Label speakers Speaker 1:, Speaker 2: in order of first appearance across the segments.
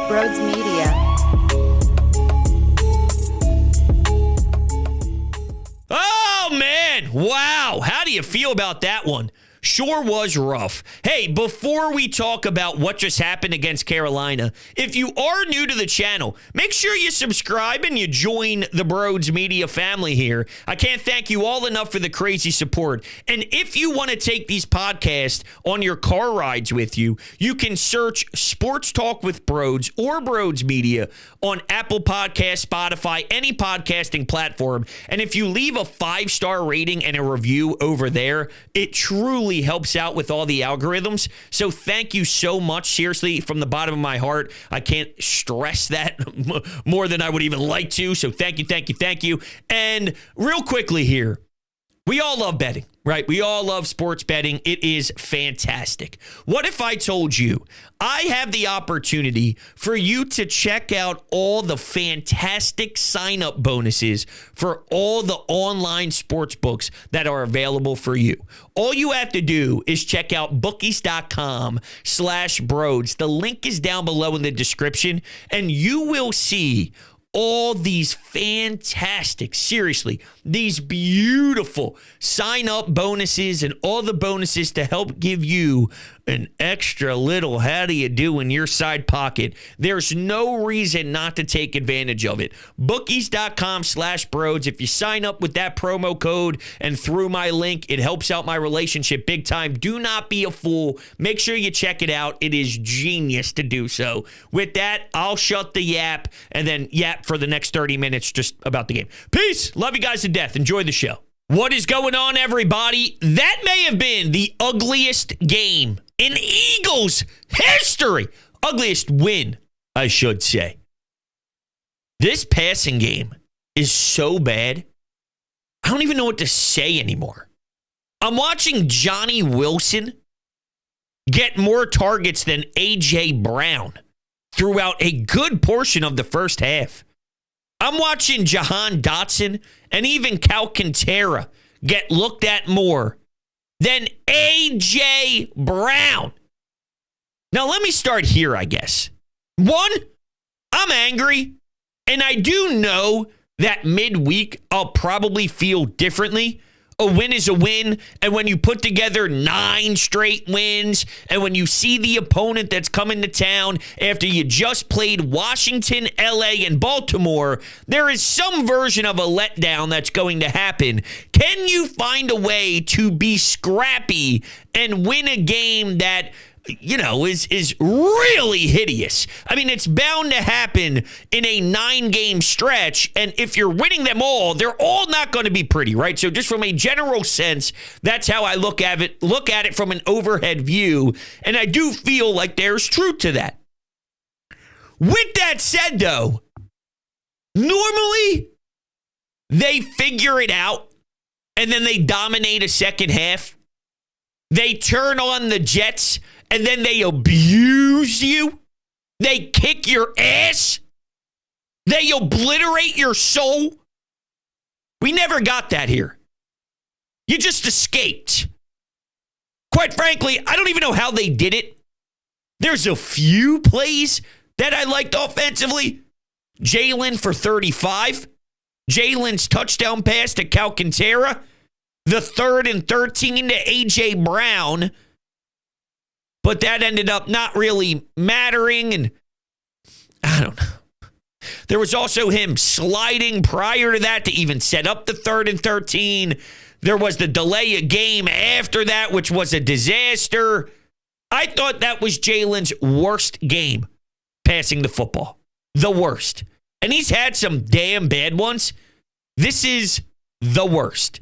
Speaker 1: Broads Media.
Speaker 2: Oh, man. Wow. How do you feel about that one? Sure was rough. Hey, before we talk about what just happened against Carolina, if you are new to the channel, make sure you subscribe and you join the Broads Media family here. I can't thank you all enough for the crazy support. And if you want to take these podcasts on your car rides with you, you can search Sports Talk with Broads or Broads Media on Apple Podcasts, Spotify, any podcasting platform. And if you leave a 5-star rating and a review over there, it truly helps out with all the algorithms. So thank you so much. Seriously, from the bottom of my heart, I can't stress that more than I would even like to. So thank you. And real quickly here, we all love betting, right? We all love sports betting. It is fantastic. What if I told you I have the opportunity for you to check out all the fantastic sign-up bonuses for all the online sports books that are available for you? All you have to do is check out bookies.com/broads. The link is down below in the description, and you will see all these fantastic, seriously, these beautiful sign-up bonuses and all the bonuses to help give you an extra little how do you do in your side pocket. There's no reason not to take advantage of it. Bookies.com/broads. If you sign up with that promo code and through my link, it helps out my relationship big time. Do not be a fool. Make sure you check it out. It is genius to do so. With that, I'll shut the yap and then yap for the next 30 minutes just about the game. Peace. Love you guys to death. Enjoy the show. What is going on, everybody? That may have been the ugliest game in Eagles history. Ugliest win, I should say. This passing game is so bad, I don't even know what to say anymore. I'm watching Johnny Wilson get more targets than A.J. Brown throughout a good portion of the first half. I'm watching Jahan Dotson and even Alcantara get looked at more than A.J. Brown. Now, let me start here, I guess. One, I'm angry, and I do know that midweek I'll probably feel differently. A win is a win, and when you put together 9 straight wins, and when you see the opponent that's coming to town after you just played Washington, L.A., and Baltimore, there is some version of a letdown that's going to happen. Can you find a way to be scrappy and win a game that, you know, is really hideous? I mean, it's bound to happen in a 9-game stretch, and if you're winning them all, they're all not going to be pretty, right? So just from a general sense, that's how I look at it from an overhead view, and I do feel like there's truth to that. With that said, though, normally they figure it out, and then they dominate a second half. They turn on the Jets, and then they abuse you. They kick your ass. They obliterate your soul. We never got that here. You just escaped. Quite frankly, I don't even know how they did it. There's a few plays that I liked offensively. Jalen for 35. Jalen's touchdown pass to Alcantara. The 3rd and 13 to A.J. Brown. But that ended up not really mattering, and I don't know. There was also him sliding prior to that to even set up the 3rd and 13. There was the delay of game after that, which was a disaster. I thought that was Jalen's worst game passing the football. The worst. And he's had some damn bad ones. This is the worst.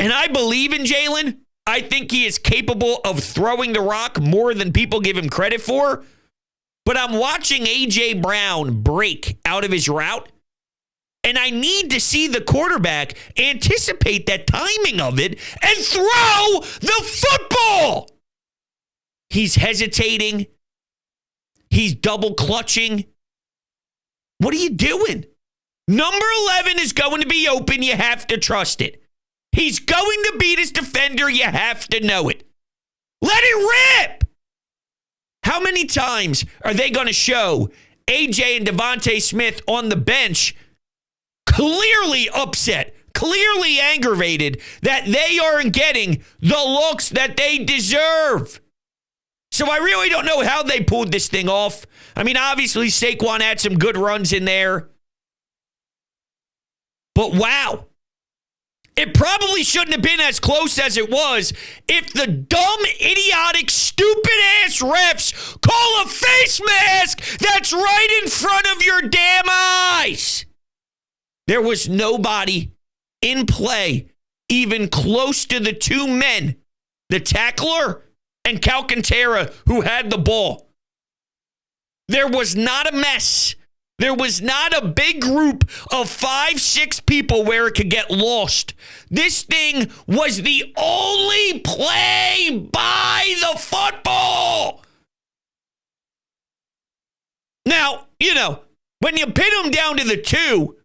Speaker 2: And I believe in Jalen. I think he is capable of throwing the rock more than people give him credit for. But I'm watching A.J. Brown break out of his route, and I need to see the quarterback anticipate that timing of it and throw the football. He's hesitating. He's double clutching. What are you doing? Number 11 is going to be open. You have to trust it. He's going to beat his defender. You have to know it. Let it rip. How many times are they going to show AJ and Devontae Smith on the bench clearly upset, clearly aggravated that they aren't getting the looks that they deserve? So I really don't know how they pulled this thing off. I mean, obviously, Saquon had some good runs in there. But wow. It probably shouldn't have been as close as it was if the dumb, idiotic, stupid-ass refs call a face mask that's right in front of your damn eyes. There was nobody in play even close to the two men, the tackler and Calcaterra, who had the ball. There was not a mess. There was not a big group of 5-6 people where it could get lost. This thing was the only play by the football. Now, when you pin them down to the 2,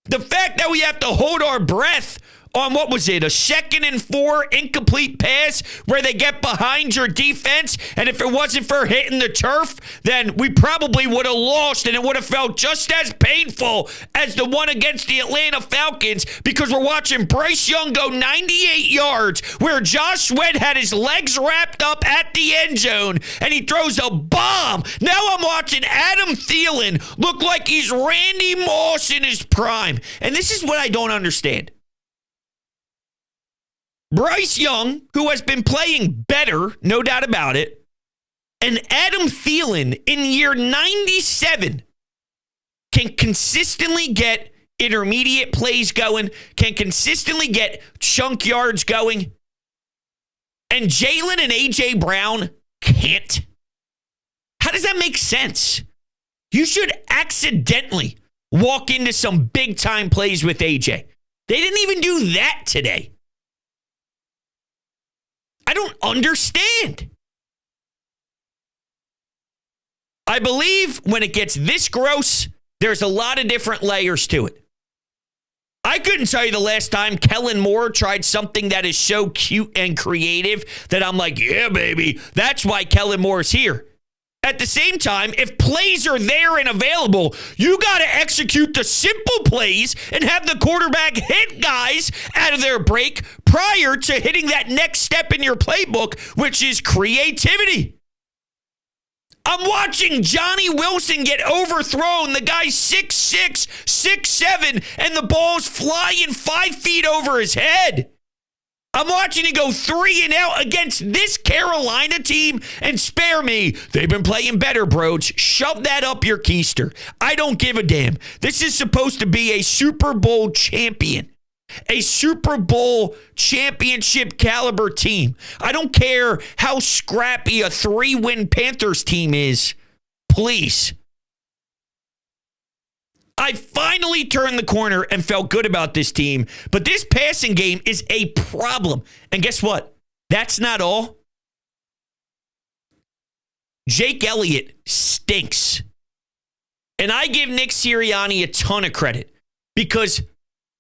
Speaker 2: the fact that we have to hold our breath on, what was it, a 2nd and 4 incomplete pass where they get behind your defense, and if it wasn't for hitting the turf, then we probably would have lost, and it would have felt just as painful as the one against the Atlanta Falcons, because we're watching Bryce Young go 98 yards where Josh Sweat had his legs wrapped up at the end zone, and he throws a bomb. Now I'm watching Adam Thielen look like he's Randy Moss in his prime, and this is what I don't understand. Bryce Young, who has been playing better, no doubt about it, and Adam Thielen in year 97 can consistently get intermediate plays going, can consistently get chunk yards going, and Jalen and A.J. Brown can't. How does that make sense? You should accidentally walk into some big-time plays with A.J. They didn't even do that today. I don't understand. I believe when it gets this gross, there's a lot of different layers to it. I couldn't tell you the last time Kellen Moore tried something that is so cute and creative that I'm like, yeah, baby, that's why Kellen Moore's here. At the same time, if plays are there and available, you got to execute the simple plays and have the quarterback hit guys out of their break prior to hitting that next step in your playbook, which is creativity. I'm watching Johnny Wilson get overthrown. The guy's 6'6", 6'7", and the ball's flying 5 feet over his head. I'm watching it go 3 and out against this Carolina team, and spare me, they've been playing better, bros. Shove that up your keister. I don't give a damn. This is supposed to be a Super Bowl champion, a Super Bowl championship caliber team. I don't care how scrappy a 3-win Panthers team is. Please. I finally turned the corner and felt good about this team, but this passing game is a problem. And guess what? That's not all. Jake Elliott stinks. And I give Nick Sirianni a ton of credit because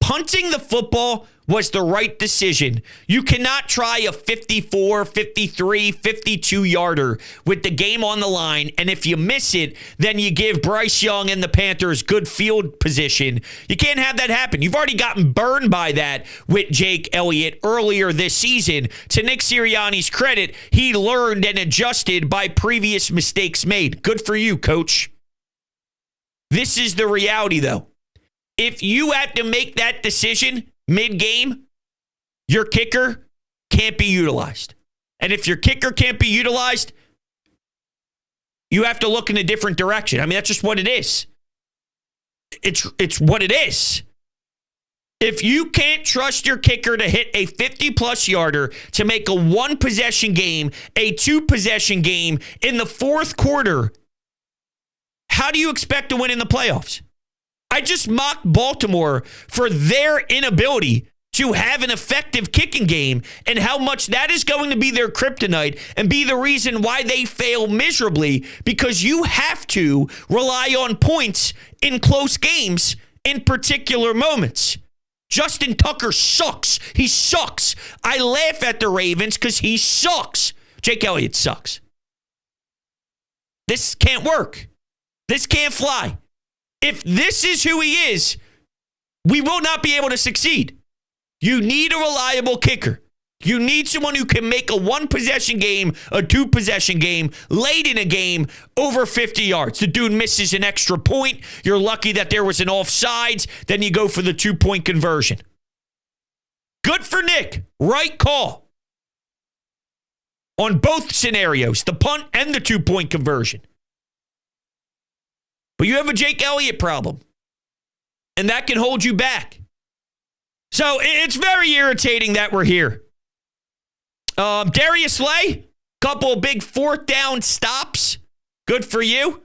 Speaker 2: punting the football was the right decision. You cannot try a 54, 53, 52-yarder with the game on the line, and if you miss it, then you give Bryce Young and the Panthers good field position. You can't have that happen. You've already gotten burned by that with Jake Elliott earlier this season. To Nick Sirianni's credit, he learned and adjusted by previous mistakes made. Good for you, coach. This is the reality, though. If you have to make that decision mid-game, your kicker can't be utilized. And if your kicker can't be utilized, you have to look in a different direction. I mean, that's just what it is. It's what it is. If you can't trust your kicker to hit a 50-plus yarder to make a 1-possession game, a 2-possession game in the fourth quarter, how do you expect to win in the playoffs? I just mocked Baltimore for their inability to have an effective kicking game and how much that is going to be their kryptonite and be the reason why they fail miserably, because you have to rely on points in close games in particular moments. Justin Tucker sucks. He sucks. I laugh at the Ravens because he sucks. Jake Elliott sucks. This can't work. This can't fly. If this is who he is, we will not be able to succeed. You need a reliable kicker. You need someone who can make a one-possession game, a two-possession game, late in a game, over 50 yards. The dude misses an extra point. You're lucky that there was an offsides. Then you go for the two-point conversion. Good for Nick. Right call. On both scenarios, the punt and the two-point conversion. But you have a Jake Elliott problem. And that can hold you back. So it's very irritating that we're here. Darius Slay, couple of big fourth down stops. Good for you.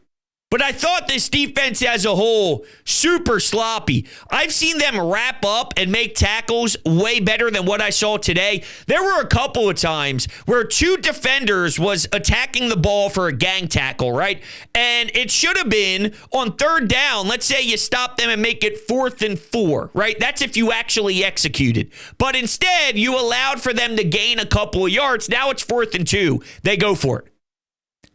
Speaker 2: But I thought this defense as a whole, super sloppy. I've seen them wrap up and make tackles way better than what I saw today. There were a couple of times where two defenders was attacking the ball for a gang tackle, right? And it should have been on third down. Let's say you stop them and make it 4th and 4, right? That's if you actually executed. But instead, you allowed for them to gain a couple of yards. Now it's 4th and 2. They go for it.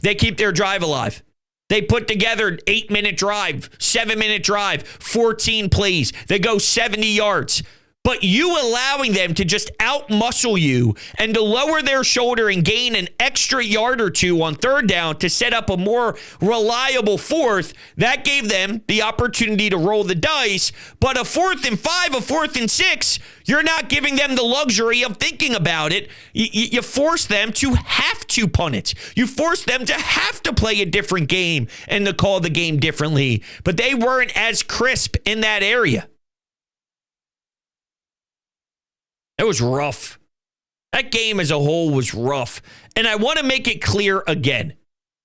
Speaker 2: They keep their drive alive. They put together an 8-minute drive, 7-minute drive, 14 plays. They go 70 yards. But you allowing them to just outmuscle you and to lower their shoulder and gain an extra yard or two on third down to set up a more reliable fourth, that gave them the opportunity to roll the dice. But a 4th and 5, a 4th and 6, you're not giving them the luxury of thinking about it. You force them to have to punt it. You force them to have to play a different game and to call the game differently. But they weren't as crisp in that area. It was rough. That game as a whole was rough. And I want to make it clear again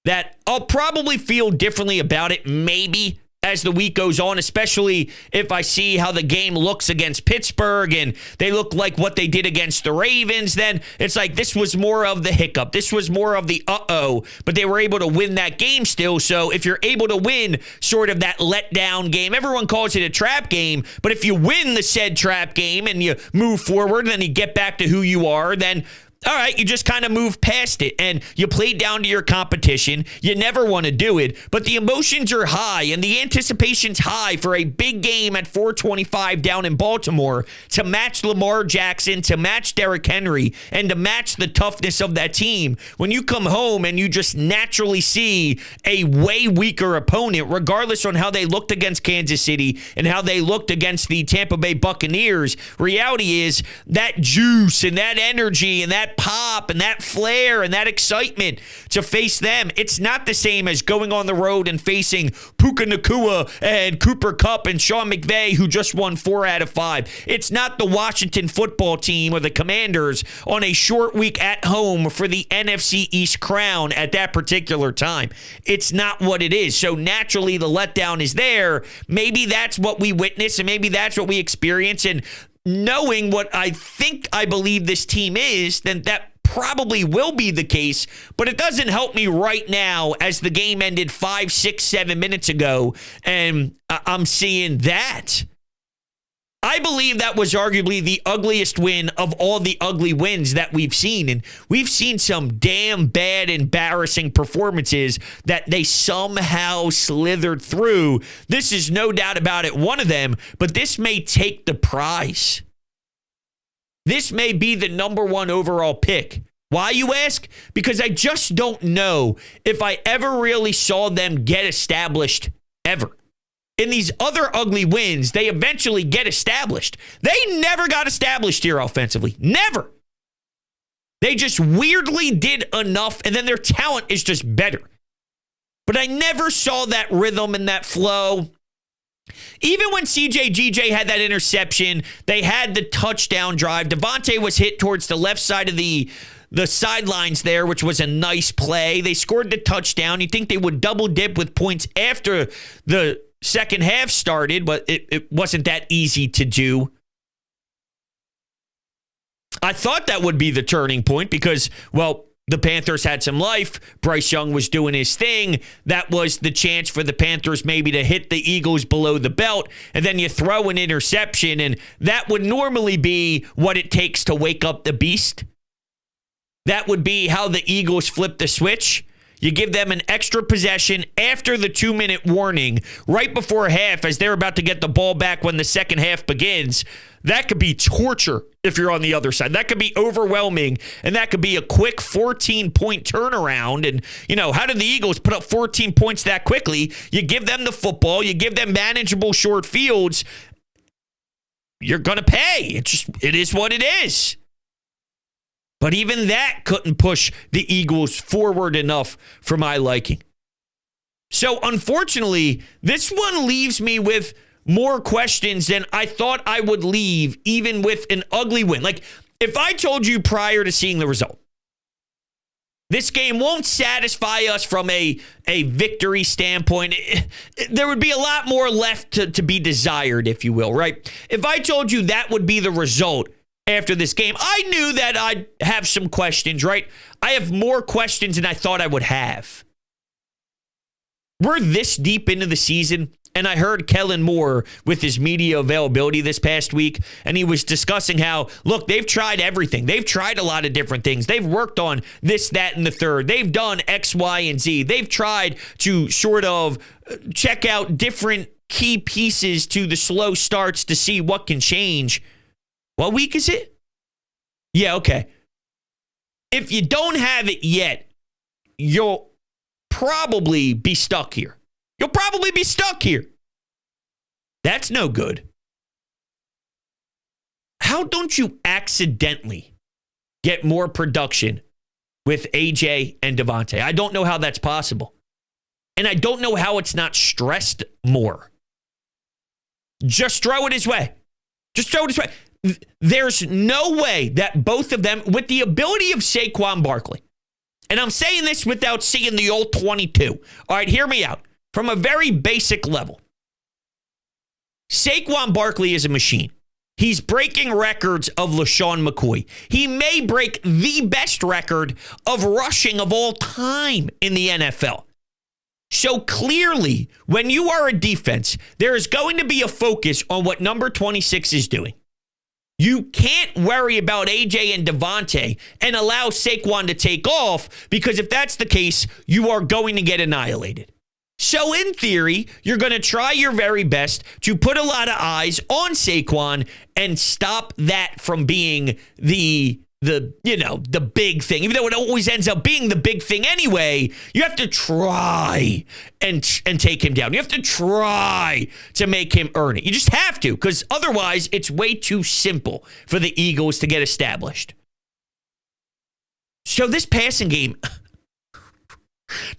Speaker 2: that I'll probably feel differently about it maybe as the week goes on, especially if I see how the game looks against Pittsburgh and they look like what they did against the Ravens. Then it's like this was more of the hiccup. This was more of the but they were able to win that game still. So if you're able to win sort of that letdown game, everyone calls it a trap game, but if you win the said trap game and you move forward and then you get back to who you are, then all right, you just kind of move past it and you play down to your competition. You never want to do it, but the emotions are high and the anticipation's high for a big game at 425 down in Baltimore to match Lamar Jackson, to match Derrick Henry, and to match the toughness of that team. When you come home and you just naturally see a way weaker opponent, regardless on how they looked against Kansas City and how they looked against the Tampa Bay Buccaneers, reality is that juice and that energy and that pop and that flair and that excitement to face them. It's not the same as going on the road and facing Puka Nacua and Cooper Kupp and Sean McVay, who just won 4 out of 5. It's not the Washington football team or the Commanders on a short week at home for the NFC East crown at that particular time. It's not what it is. So naturally, the letdown is there. Maybe that's what we witness and maybe that's what we experience. And knowing what I believe this team is, then that probably will be the case, but it doesn't help me right now as the game ended 5, 6, 7 minutes ago, and I'm seeing that. I believe that was arguably the ugliest win of all the ugly wins that we've seen. And we've seen some damn bad, embarrassing performances that they somehow slithered through. This is no doubt about it, one of them, but this may take the prize. This may be the number 1 overall pick. Why, you ask? Because I just don't know if I ever really saw them get established ever. In these other ugly wins, they eventually get established. They never got established here offensively. Never. They just weirdly did enough, and then their talent is just better. But I never saw that rhythm and that flow. Even when CJ had that interception, they had the touchdown drive. Devontae was hit towards the left side of the sidelines there, which was a nice play. They scored the touchdown. You think they would double dip with points after the second half started, but it wasn't that easy to do. I thought that would be the turning point because, well, the Panthers had some life. Bryce Young was doing his thing. That was the chance for the Panthers maybe to hit the Eagles below the belt, and then you throw an interception, and that would normally be what it takes to wake up the beast. That would be how the Eagles flip the switch. You give them an extra possession after the 2-minute warning, right before half, as they're about to get the ball back when the second half begins. That could be torture if you're on the other side. That could be overwhelming, and that could be a quick 14-point turnaround. And, how did the Eagles put up 14 points that quickly? You give them the football, you give them manageable short fields, you're going to pay. It is what it is. But even that couldn't push the Eagles forward enough for my liking. So, unfortunately, this one leaves me with more questions than I thought I would leave, even with an ugly win. Like, if I told you prior to seeing the result, this game won't satisfy us from a victory standpoint, there would be a lot more left to be desired, if you will, right? If I told you that would be the result after this game, I knew that I'd have some questions, right? I have more questions than I thought I would have. We're this deep into the season, and I heard Kellen Moore with his media availability this past week, and he was discussing how, look, they've tried everything. They've tried a lot of different things. They've worked on this, that, and the third. They've done X, Y, and Z. They've tried to sort of check out different key pieces to the slow starts to see what can change. What week is it? Yeah, okay. If you don't have it yet, you'll probably be stuck here. You'll probably be stuck here. That's no good. How don't you accidentally get more production with AJ and Devontae? I don't know how that's possible. And I don't know how it's not stressed more. Just throw it his way. Just throw it his way. There's no way that both of them, with the ability of Saquon Barkley, and I'm saying this without seeing the old 22. All right, hear me out. From a very basic level, Saquon Barkley is a machine. He's breaking records of LaShawn McCoy. He may break the best record of rushing of all time in the NFL. So clearly, when you are a defense, there is going to be a focus on what number 26 is doing. You can't worry about AJ and Devontae and allow Saquon to take off, because if that's the case, you are going to get annihilated. So in theory, you're going to try your very best to put a lot of eyes on Saquon and stop that from being the big thing. Even though it always ends up being the big thing anyway, you have to try and take him down. You have to try to make him earn it. You just have to, because otherwise it's way too simple for the Eagles to get established. So this passing game,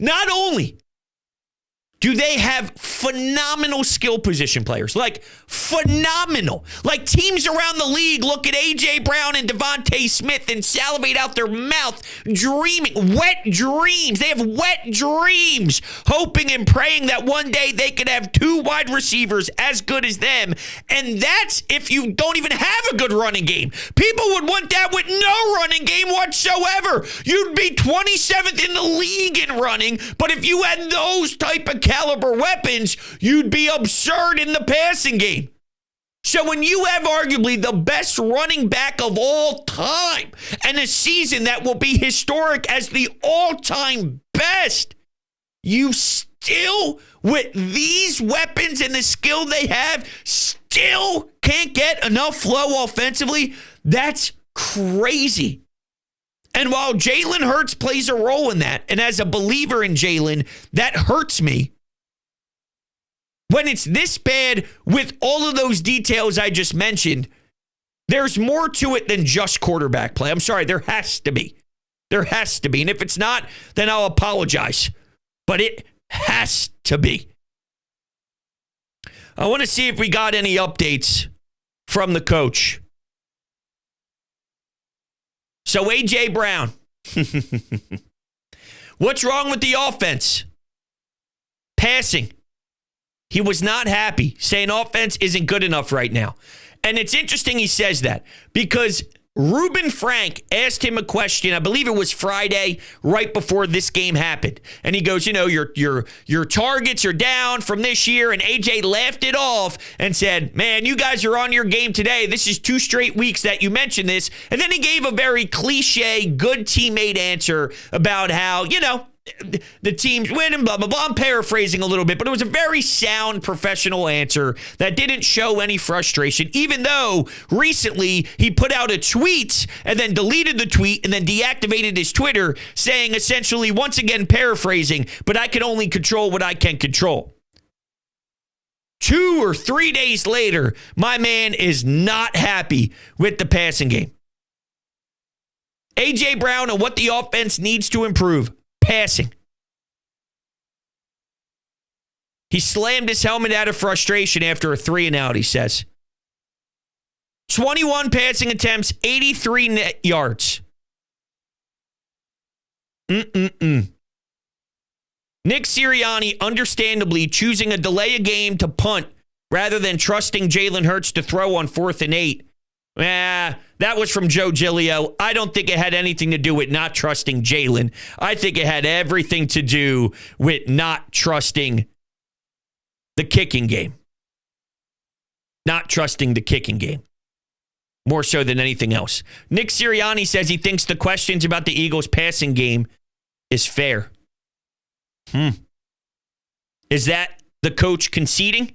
Speaker 2: not only do they have phenomenal skill position players? Like, phenomenal. Like, teams around the league look at A.J. Brown and Devontae Smith and salivate out their mouth, dreaming, wet dreams. They have wet dreams, hoping and praying that one day they could have two wide receivers as good as them. And that's if you don't even have a good running game. People would want that with no running game whatsoever. You'd be 27th in the league in running, but if you had those type of caliber weapons, you'd be absurd in the passing game. So when you have arguably the best running back of all time and a season that will be historic as the all-time best, you still, with these weapons and the skill they have, still can't get enough flow offensively. That's crazy. And while Jalen Hurts plays a role in that, and as a believer in Jalen, that hurts me, when it's this bad with all of those details I just mentioned, there's more to it than just quarterback play. I'm sorry, there has to be. There has to be. And if it's not, then I'll apologize. But it has to be. I want to see if we got any updates from the coach. So A.J. Brown. What's wrong with the offense? Passing. He was not happy, saying offense isn't good enough right now. And it's interesting he says that, because Reuben Frank asked him a question, I believe it was Friday, right before this game happened. And he goes, your targets are down from this year. And AJ laughed it off and said, man, you guys are on your game today. This is 2 straight weeks that you mentioned this. And then he gave a very cliche, good teammate answer about how, the team's winning, blah, blah, blah. I'm paraphrasing a little bit, but it was a very sound professional answer that didn't show any frustration, even though recently he put out a tweet and then deleted the tweet and then deactivated his Twitter, saying essentially, once again, paraphrasing, but I can only control what I can control. 2 or 3 days later, my man is not happy with the passing game. A.J. Brown and what the offense needs to improve. Passing. He slammed his helmet out of frustration after a 3-and-out, he says. 21 passing attempts, 83 net yards. Nick Sirianni understandably choosing a delay a game to punt rather than trusting Jalen Hurts to throw on 4th and 8. That was from Joe Giglio. I don't think it had anything to do with not trusting Jalen. I think it had everything to do with not trusting the kicking game. Not trusting the kicking game. More so than anything else. Nick Sirianni says he thinks the questions about the Eagles' passing game is fair. Is that the coach conceding?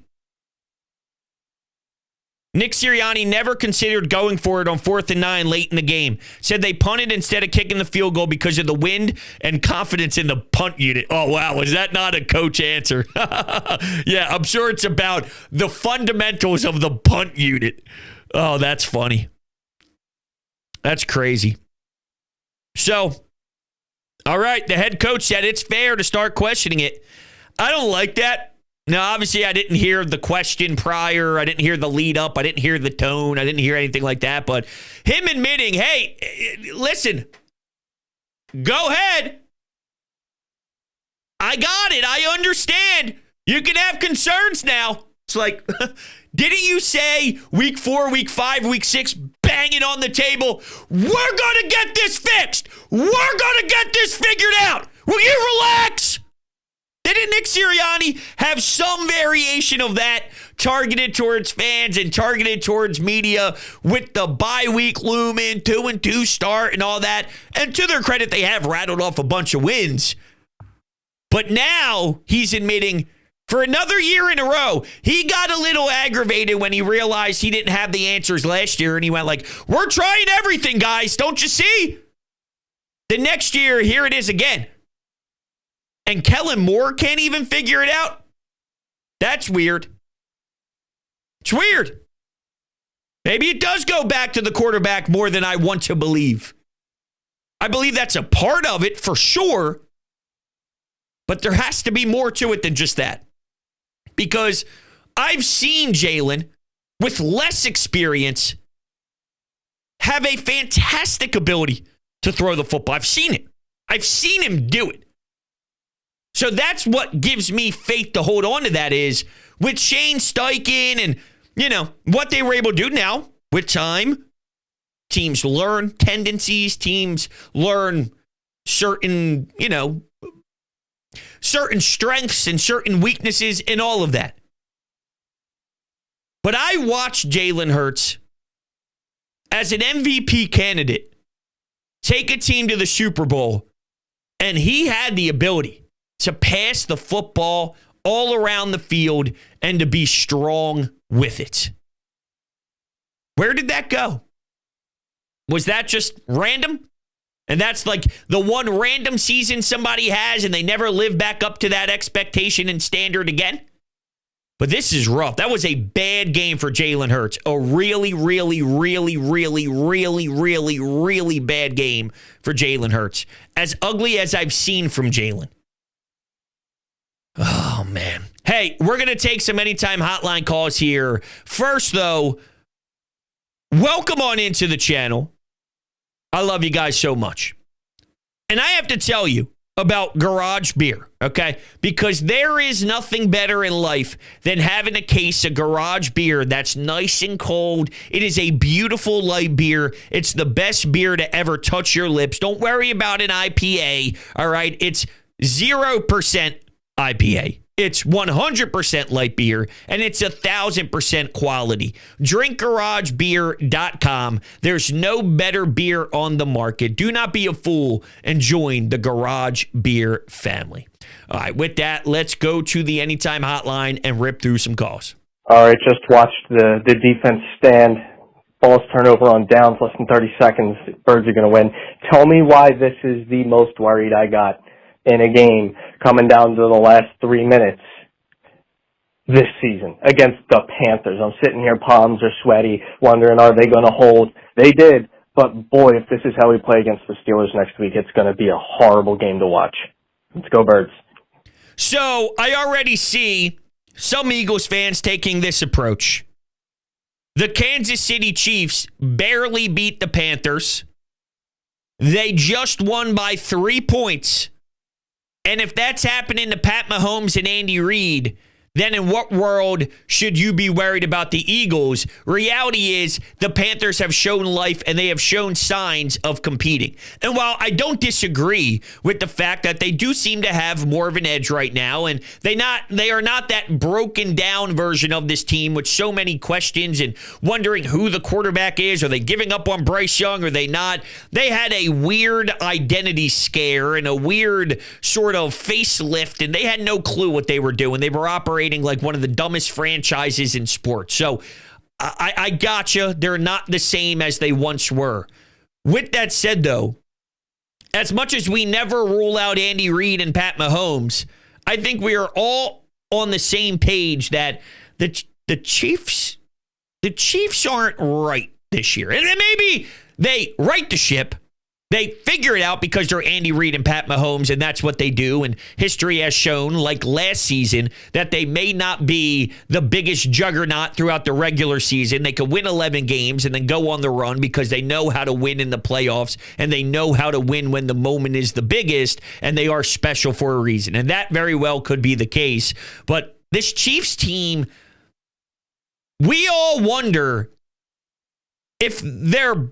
Speaker 2: Nick Sirianni never considered going for it on 4th and 9 late in the game. Said they punted instead of kicking the field goal because of the wind and confidence in the punt unit. Oh, wow. Is that not a coach answer? Yeah, I'm sure it's about the fundamentals of the punt unit. Oh, that's funny. That's crazy. So, all right, the head coach said it's fair to start questioning it. I don't like that. Now, obviously, I didn't hear the question prior. I didn't hear the lead up. I didn't hear the tone. I didn't hear anything like that. But him admitting, hey, listen, go ahead. I got it. I understand. You can have concerns now. It's like, didn't you say week 4, week 5, week 6, bang it on the table? We're going to get this fixed. We're going to get this figured out. Will you relax? Didn't Nick Sirianni have some variation of that targeted towards fans and targeted towards media with the bye week looming, 2-2 start and all that? And to their credit, they have rattled off a bunch of wins. But now he's admitting for another year in a row, he got a little aggravated when he realized he didn't have the answers last year. And he went like, we're trying everything, guys. Don't you see? The next year, here it is again. And Kellen Moore can't even figure it out? That's weird. It's weird. Maybe it does go back to the quarterback more than I want to believe. I believe that's a part of it for sure. But there has to be more to it than just that. Because I've seen Jalen, with less experience, have a fantastic ability to throw the football. I've seen it. I've seen him do it. So that's what gives me faith to hold on to that is with Shane Steichen and, what they were able to do now with time. Teams learn tendencies. Teams learn certain, certain strengths and certain weaknesses and all of that. But I watched Jalen Hurts as an MVP candidate take a team to the Super Bowl, and he had the ability to pass the football all around the field and to be strong with it. Where did that go? Was that just random? And that's like the one random season somebody has and they never live back up to that expectation and standard again? But this is rough. That was a bad game for Jalen Hurts. A really, really, really, really, really, really, really bad game for Jalen Hurts. As ugly as I've seen from Jalen. Oh, man. Hey, we're going to take some anytime hotline calls here. First, though, welcome on into the channel. I love you guys so much. And I have to tell you about garage beer, okay? Because there is nothing better in life than having a case of garage beer that's nice and cold. It is a beautiful light beer. It's the best beer to ever touch your lips. Don't worry about an IPA, all right? It's 0% IPA. It's 100% light beer, and it's 1,000% quality. DrinkGarageBeer.com. There's no better beer on the market. Do not be a fool and join the Garage Beer family. All right, with that, let's go to the Anytime Hotline and rip through some calls.
Speaker 1: All right, just watched the defense stand. Balls turnover on downs, less than 30 seconds. Birds are going to win. Tell me why this is the most worried I got in a game coming down to the last 3 minutes this season against the Panthers. I'm sitting here, palms are sweaty, wondering, are they going to hold? They did, but boy, if this is how we play against the Steelers next week, it's going to be a horrible game to watch. Let's go, Birds.
Speaker 2: So I already see some Eagles fans taking this approach. The Kansas City Chiefs barely beat the Panthers. They just won by 3 points. And if that's happening to Pat Mahomes and Andy Reid, then in what world should you be worried about the Eagles? Reality is the Panthers have shown life and they have shown signs of competing. And while I don't disagree with the fact that they do seem to have more of an edge right now, and they are not that broken down version of this team with so many questions and wondering who the quarterback is. Are they giving up on Bryce Young? Are they not? They had a weird identity scare and a weird sort of facelift, and they had no clue what they were doing. They were operating like one of the dumbest franchises in sports. So I gotcha. They're not the same as they once were. With that said, though, as much as we never rule out Andy Reid and Pat Mahomes, I think we are all on the same page that the Chiefs aren't right this year. And then maybe they right the ship. They figure it out because they're Andy Reid and Pat Mahomes, and that's what they do. And history has shown, like last season, that they may not be the biggest juggernaut throughout the regular season. They could win 11 games and then go on the run because they know how to win in the playoffs, and they know how to win when the moment is the biggest, and they are special for a reason. And that very well could be the case. But this Chiefs team, we all wonder if they're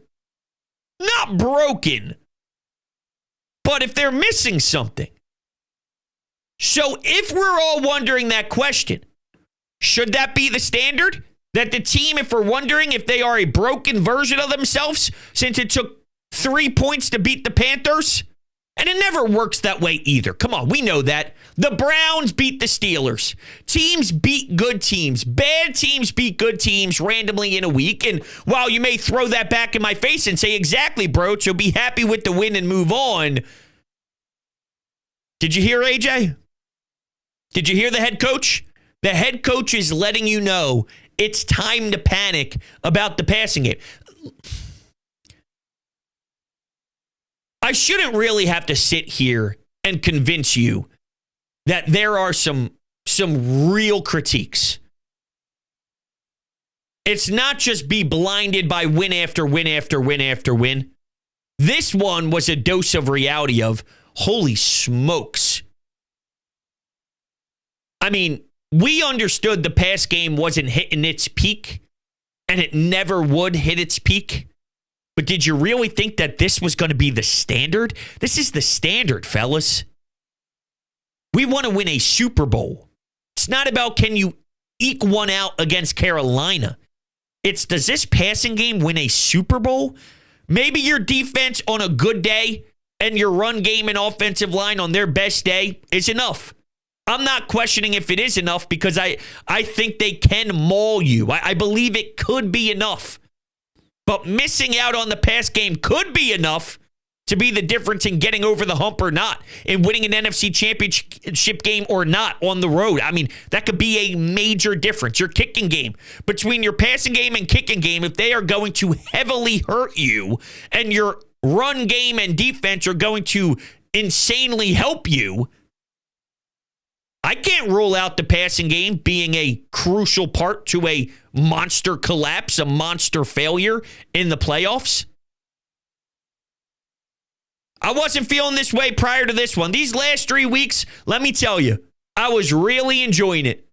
Speaker 2: not broken, but if they're missing something. So if we're all wondering that question, should that be the standard? That the team, if we're wondering if they are a broken version of themselves, since it took 3 points to beat the Panthers? And it never works that way either. Come on, we know that. The Browns beat the Steelers. Teams beat good teams. Bad teams beat good teams randomly in a week. And while you may throw that back in my face and say, exactly, bro, so be happy with the win and move on. Did you hear AJ? Did you hear the head coach? The head coach is letting you know it's time to panic about the passing game. I shouldn't really have to sit here and convince you that there are some real critiques. It's not just be blinded by win after win after win after win. This one was a dose of reality of, holy smokes. I mean, we understood the pass game wasn't hitting its peak, and it never would hit its peak. But did you really think that this was going to be the standard? This is the standard, fellas. We want to win a Super Bowl. It's not about can you eke one out against Carolina. It's does this passing game win a Super Bowl? Maybe your defense on a good day and your run game and offensive line on their best day is enough. I'm not questioning if it is enough because I think they can maul you. I believe it could be enough. But missing out on the pass game could be enough to be the difference in getting over the hump or not, in winning an NFC championship game or not on the road. I mean, that could be a major difference. Your kicking game, between your passing game and kicking game, if they are going to heavily hurt you and your run game and defense are going to insanely help you, I can't rule out the passing game being a crucial part to a monster collapse, a monster failure in the playoffs. I wasn't feeling this way prior to this one. These last 3 weeks, let me tell you, I was really enjoying it.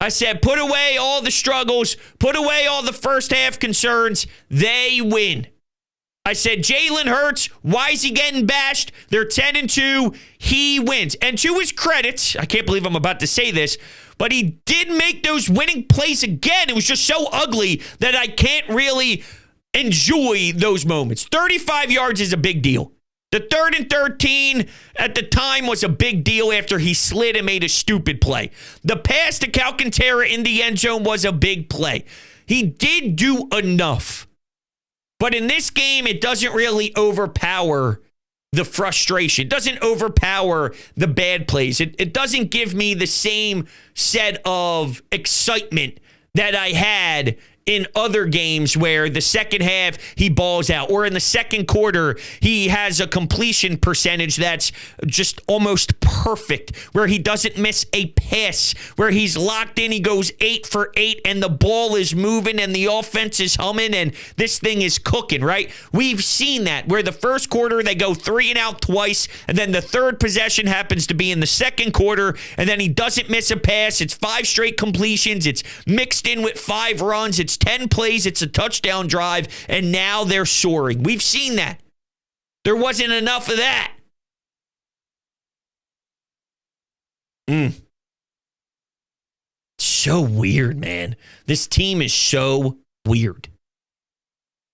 Speaker 2: I said, put away all the struggles, put away all the first half concerns. They win. I said, Jalen Hurts, why is he getting bashed? They're 10-2. He wins. And to his credit, I can't believe I'm about to say this, but he did make those winning plays again. It was just so ugly that I can't really enjoy those moments. 35 yards is a big deal. The 3rd and 13 at the time was a big deal after he slid and made a stupid play. The pass to Alcantara in the end zone was a big play. He did do enough. But in this game, it doesn't really overpower the frustration. It doesn't overpower the bad plays. It doesn't give me the same set of excitement that I had in other games where the second half he balls out, or in the second quarter he has a completion percentage that's just almost perfect, where he doesn't miss a pass, where he's locked in, he goes 8 for 8 and the ball is moving and the offense is humming and this thing is cooking, right? We've seen that where the first quarter they go 3 and out twice, and then the third possession happens to be in the second quarter, and then he doesn't miss a pass. It's 5 straight completions. It's mixed in with 5 runs. It's 10 plays, it's a touchdown drive, and now they're soaring. We've seen that. There wasn't enough of that. So weird, man. This team is so weird.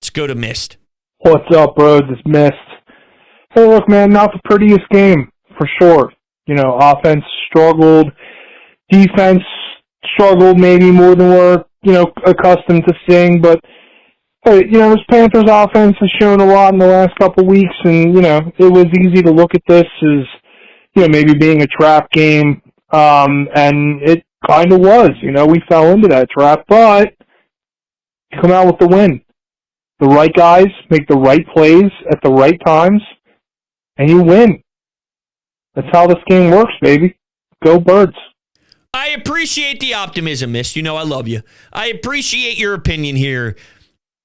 Speaker 2: Let's go to Mist.
Speaker 3: What's up, bros? It's Mist. Hey, look, man, not the prettiest game, for sure. Offense struggled. Defense struggled maybe more than we're accustomed to seeing, but hey, this Panthers offense has shown a lot in the last couple of weeks, and it was easy to look at this as maybe being a trap game, and it kind of was. We fell into that trap, but you come out with the win. The right guys make the right plays at the right times, and you win. That's how this game works, baby. Go Birds.
Speaker 2: I appreciate the optimism, Mist. I love you. I appreciate your opinion here.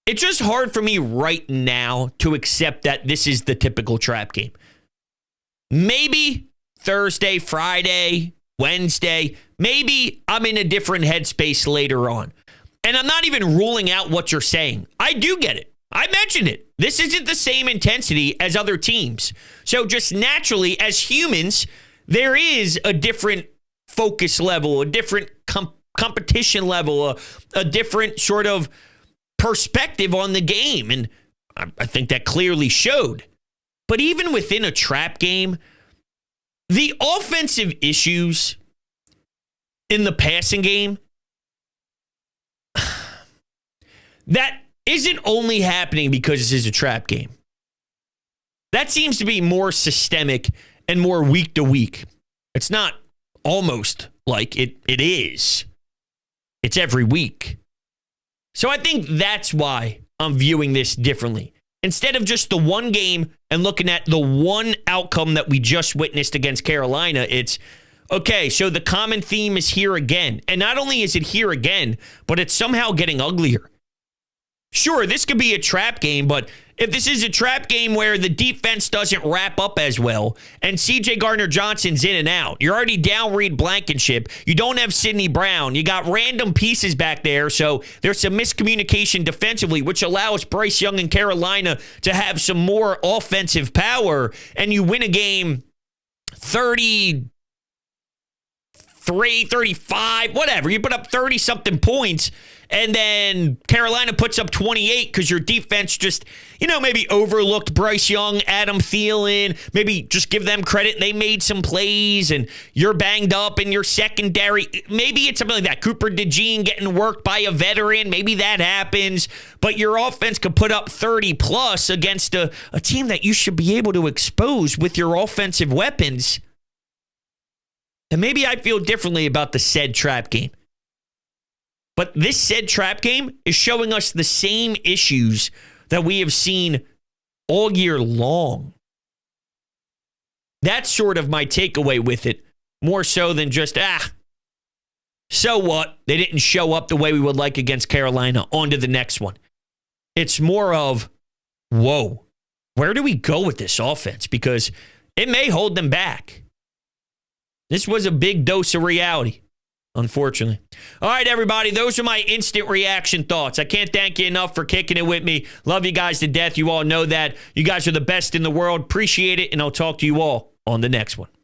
Speaker 2: It's just hard for me right now to accept that this is the typical trap game. Maybe Thursday, Friday, Wednesday, maybe I'm in a different headspace later on. And I'm not even ruling out what you're saying. I do get it. I mentioned it. This isn't the same intensity as other teams. So just naturally, as humans, there is a different focus level, a different competition level, a different sort of perspective on the game. And I think that clearly showed. But even within a trap game, the offensive issues in the passing game, that isn't only happening because this is a trap game. That seems to be more systemic and more week to week. It's not almost like it is. It's every week. So I think that's why I'm viewing this differently. Instead of just the one game and looking at the one outcome that we just witnessed against Carolina, it's, okay, so the common theme is here again. And not only is it here again, but it's somehow getting uglier. Sure, this could be a trap game, but if this is a trap game where the defense doesn't wrap up as well and CJ Gardner-Johnson's in and out, you're already down Reed Blankenship, you don't have Sidney Brown, you got random pieces back there, so there's some miscommunication defensively, which allows Bryce Young and Carolina to have some more offensive power, and you win a game 33, 35, whatever. You put up 30-something points, and then Carolina puts up 28 because your defense just, maybe overlooked Bryce Young, Adam Thielen, maybe just give them credit. They made some plays, and you're banged up in your secondary. Maybe it's something like that. Cooper DeJean getting worked by a veteran. Maybe that happens. But your offense could put up 30-plus against a team that you should be able to expose with your offensive weapons. And maybe I feel differently about the said trap game. But this said trap game is showing us the same issues that we have seen all year long. That's sort of my takeaway with it, more so than just, so what? They didn't show up the way we would like against Carolina. On to the next one. It's more of, whoa, where do we go with this offense? Because it may hold them back. This was a big dose of reality. Unfortunately. All right, everybody. Those are my instant reaction thoughts. I can't thank you enough for kicking it with me. Love you guys to death. You all know that. You guys are the best in the world. Appreciate it, and I'll talk to you all on the next one.